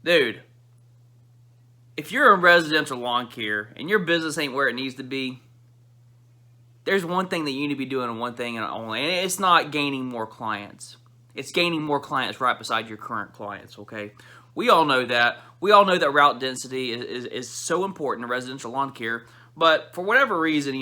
Dude, if you're in residential lawn care and your business ain't where it needs to be, there's one thing that you need to be doing and one thing only, and it's not gaining more clients. It's gaining more clients right beside your current clients, okay? We all know that. We all know that route density is so important in residential lawn care, but for whatever reason,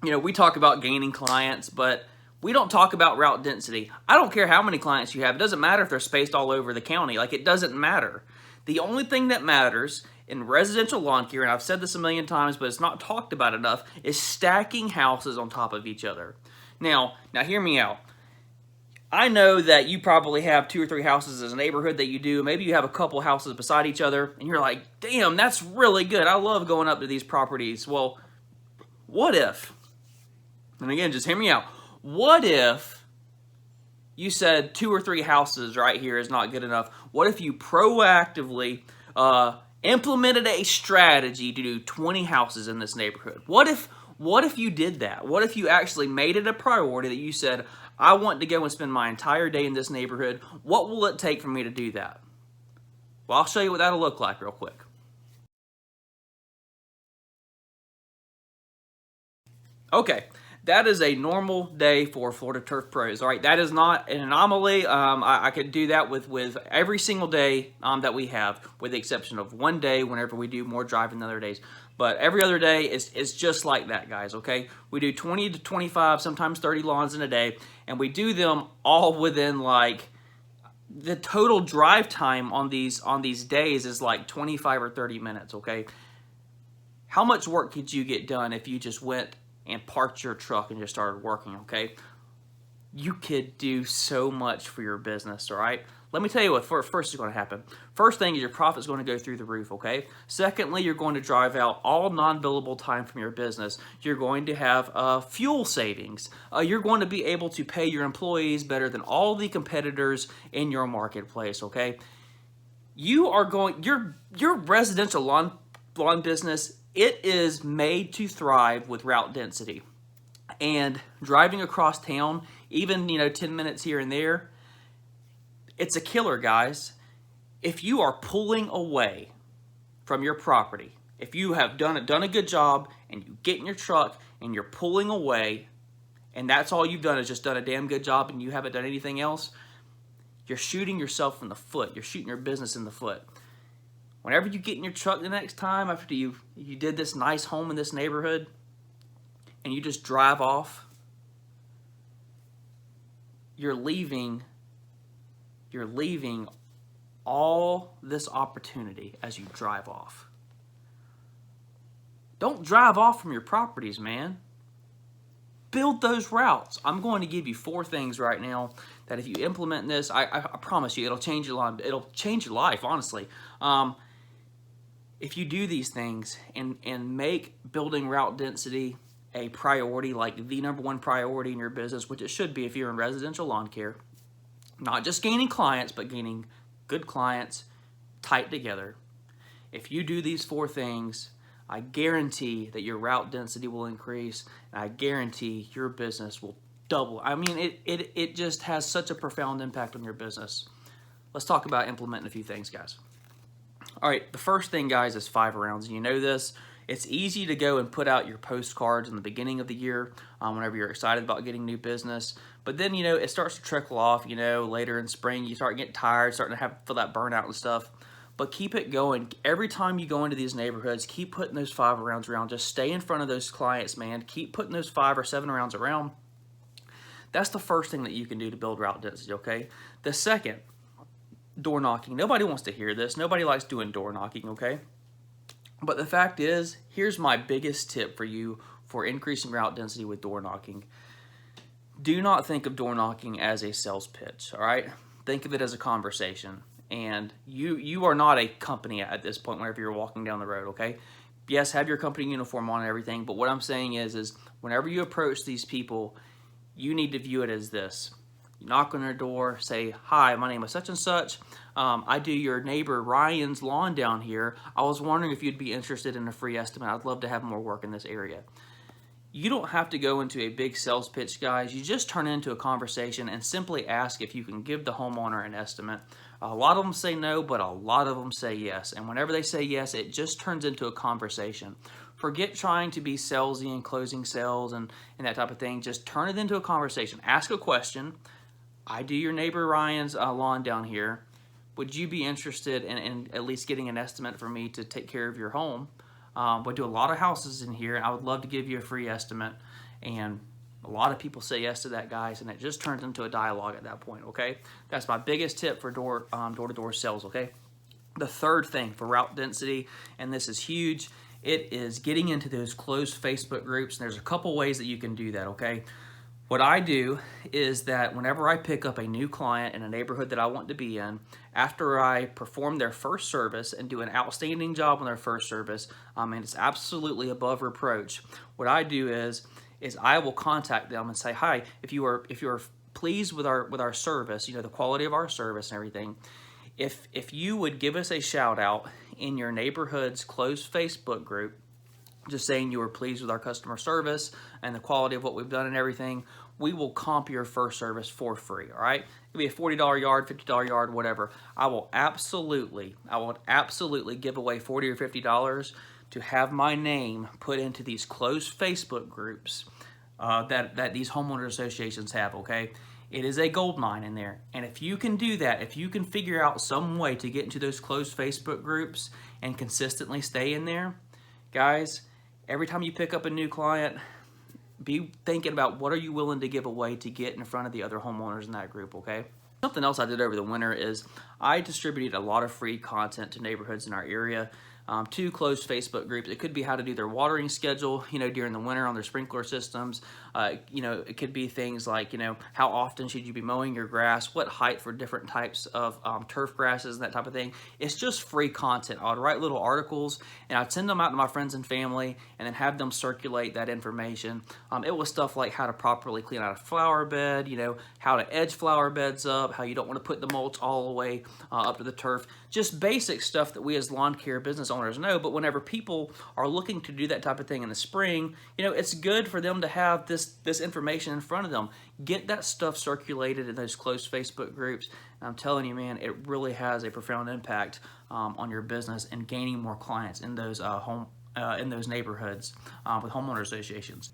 we talk about gaining clients, but we don't talk about route density. I don't care how many clients you have. It doesn't matter if they're spaced all over the county. Like, it doesn't matter. The only thing that matters in residential lawn care, and I've said this a million times, but it's not talked about enough, is stacking houses on top of each other. Now hear me out. I know that you probably have 2 or 3 houses as a neighborhood that you do. Maybe you have a couple houses beside each other, and you're like, damn, that's really good. I love going up to these properties. Well, what if, and again, just hear me out. What if you said 2 or 3 houses right here is not good enough? What if you proactively implemented a strategy to do 20 houses in this neighborhood? What if you did that? What if you actually made it a priority that you said, I want to go and spend my entire day in this neighborhood. What will it take for me to do that? Well, I'll show you what that'll look like real quick. Okay, that is a normal day for Florida Turf Pros. All right, that is not an anomaly. I could do that with every single day that we have, with the exception of one day whenever we do more driving than other days. But every other day is just like that, guys, okay? We do 20 to 25, sometimes 30 lawns in a day, and we do them all within, like, the total drive time on these days is like 25 or 30 minutes, okay? How much work could you get done if you just went and parked your truck and just started working, okay? You could do so much for your business, all right? Let me tell you what first is going to happen. First thing is your profit is going to go through the roof, okay? Secondly, you're going to drive out all non-billable time from your business. You're going to have fuel savings. You're going to be able to pay your employees better than all the competitors in your marketplace, okay? Your residential lawn business, it is made to thrive with route density. And driving across town, even 10 minutes here and there, it's a killer, guys. If you are pulling away from your property, if you have done a good job and you get in your truck and you're pulling away, and that's all you've done is just done a damn good job and you haven't done anything else, you're shooting yourself in the foot. You're shooting your business in the foot. Whenever you get in your truck the next time after you did this nice home in this neighborhood and you just drive off, you're leaving all this opportunity as you drive off. Don't drive off from your properties, man. Build those routes. I'm going to give you 4 things right now that if you implement this, I promise you, it'll change your life. It'll change your life, honestly. If you do these things and make building route density a priority, like the #1 priority in your business, which it should be if you're in residential lawn care, not just gaining clients, but gaining good clients tight together. If you do these 4 things, I guarantee that your route density will increase, and I guarantee your business will double. I mean, it just has such a profound impact on your business. Let's talk about implementing a few things, guys. All right, the first thing, guys, is 5 rounds. And you know this. It's easy to go and put out your postcards in the beginning of the year whenever you're excited about getting new business. But then, it starts to trickle off, later in spring. You start getting tired, starting to feel that burnout and stuff. But keep it going. Every time you go into these neighborhoods, keep putting those 5 rounds around. Just stay in front of those clients, man. Keep putting those 5 or 7 rounds around. That's the first thing that you can do to build route density, okay? The second, door knocking. Nobody wants to hear this. Nobody likes doing door knocking, okay? But the fact is, here's my biggest tip for you for increasing route density with door knocking. Do not think of door knocking as a sales pitch, all right? Think of it as a conversation. And you are not a company at this point whenever you're walking down the road, okay? Yes, have your company uniform on and everything, but what I'm saying is whenever you approach these people, you need to view it as this. You knock on their door, say, hi, my name is such and such. I do your neighbor Ryan's lawn down here. I was wondering if you'd be interested in a free estimate. I'd love to have more work in this area. You don't have to go into a big sales pitch, guys. You just turn it into a conversation and simply ask if you can give the homeowner an estimate. A lot of them say no, but a lot of them say yes. And whenever they say yes, it just turns into a conversation. Forget trying to be salesy and closing sales and that type of thing. Just turn it into a conversation. Ask a question. I do your neighbor Ryan's lawn down here. Would you be interested in at least getting an estimate for me to take care of your home? We do a lot of houses in here, and I would love to give you a free estimate. And a lot of people say yes to that, guys, and it just turns into a dialogue at that point, okay? That's my biggest tip for door-to-door sales, okay? The third thing for route density, and this is huge, it is getting into those closed Facebook groups. And there's a couple ways that you can do that, okay? What I do is that whenever I pick up a new client in a neighborhood that I want to be in, after I perform their first service and do an outstanding job on their first service, and it's absolutely above reproach, what I do is I will contact them and say, hi, if you are pleased with our service, the quality of our service and everything, if you would give us a shout out in your neighborhood's closed Facebook group, just saying you were pleased with our customer service and the quality of what we've done and everything, we will comp your first service for free, all right? It could be a $40 yard, $50 yard, whatever. I will absolutely give away $40 or $50 to have my name put into these closed Facebook groups that these homeowner associations have, okay? It is a gold mine in there. And if you can do that, if you can figure out some way to get into those closed Facebook groups and consistently stay in there, guys, every time you pick up a new client, be thinking about what are you willing to give away to get in front of the other homeowners in that group, okay? Something else I did over the winter is I distributed a lot of free content to neighborhoods in our area, to closed Facebook groups. It could be how to do their watering schedule, during the winter on their sprinkler systems. It could be things like, how often should you be mowing your grass, what height for different types of turf grasses and that type of thing. It's just free content. I'd write little articles and I'd send them out to my friends and family and then have them circulate that information. It was stuff like how to properly clean out a flower bed, how to edge flower beds up, how you don't want to put the mulch all the way up to the turf. Just basic stuff that we as lawn care business owners know, but whenever people are looking to do that type of thing in the spring, it's good for them to have this information in front of them. Get that stuff circulated in those closed Facebook groups. And I'm telling you, man, it really has a profound impact on your business and gaining more clients in those in those neighborhoods with homeowner associations.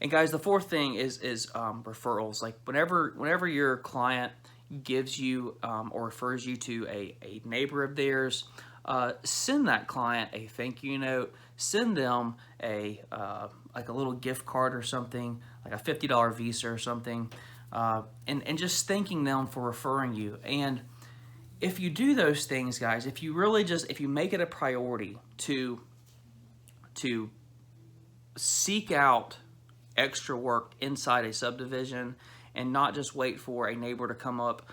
And guys, the fourth thing is referrals. Like whenever your client gives you or refers you to a neighbor of theirs, send that client a thank you note. Send them like a little gift card or something, like a $50 Visa or something, and just thanking them for referring you. And if you do those things, guys, if you make it a priority to seek out extra work inside a subdivision and not just wait for a neighbor to come up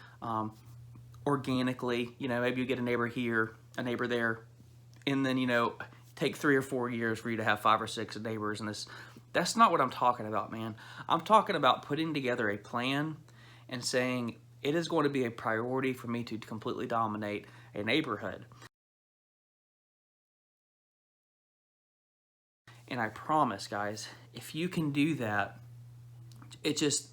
organically, maybe you get a neighbor here, a neighbor there, and then, take 3 or 4 years for you to have 5 or 6 neighbors. And that's not what I'm talking about, man. I'm talking about putting together a plan and saying it is going to be a priority for me to completely dominate a neighborhood. And I promise, guys, if you can do that,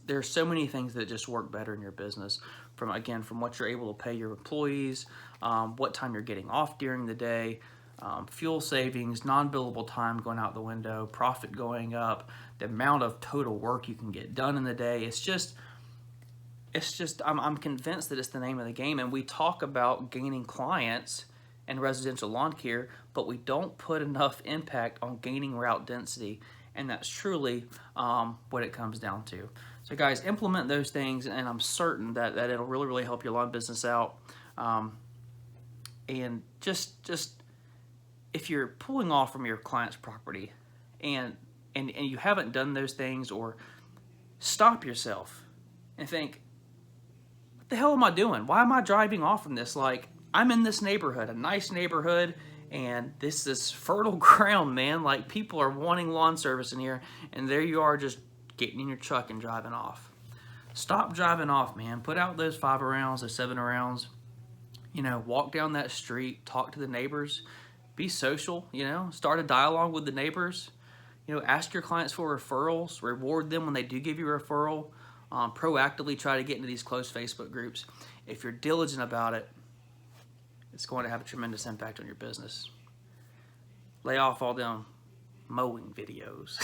there's so many things that just work better in your business. From what you're able to pay your employees, what time you're getting off during the day, fuel savings, non-billable time going out the window, profit going up, the amount of total work you can get done in the day. I'm convinced that it's the name of the game. And we talk about gaining clients and residential lawn care, but we don't put enough impact on gaining route density. And that's truly what it comes down to. So guys, implement those things, and I'm certain that it'll really, really help your lawn business out. And just if you're pulling off from your client's property and you haven't done those things, or stop yourself and think, what the hell am I doing? Why am I driving off from this? Like, I'm in this neighborhood, a nice neighborhood, and this is fertile ground, man. Like, people are wanting lawn service in here, and there you are just getting in your truck and driving off. Stop driving off, man. Put out those 5 rounds, those 7 rounds. Walk down that street, talk to the neighbors, be social, start a dialogue with the neighbors. You know, ask your clients for referrals, reward them when they do give you a referral. Proactively try to get into these closed Facebook groups. If you're diligent about it, it's going to have a tremendous impact on your business. Lay off all them mowing videos.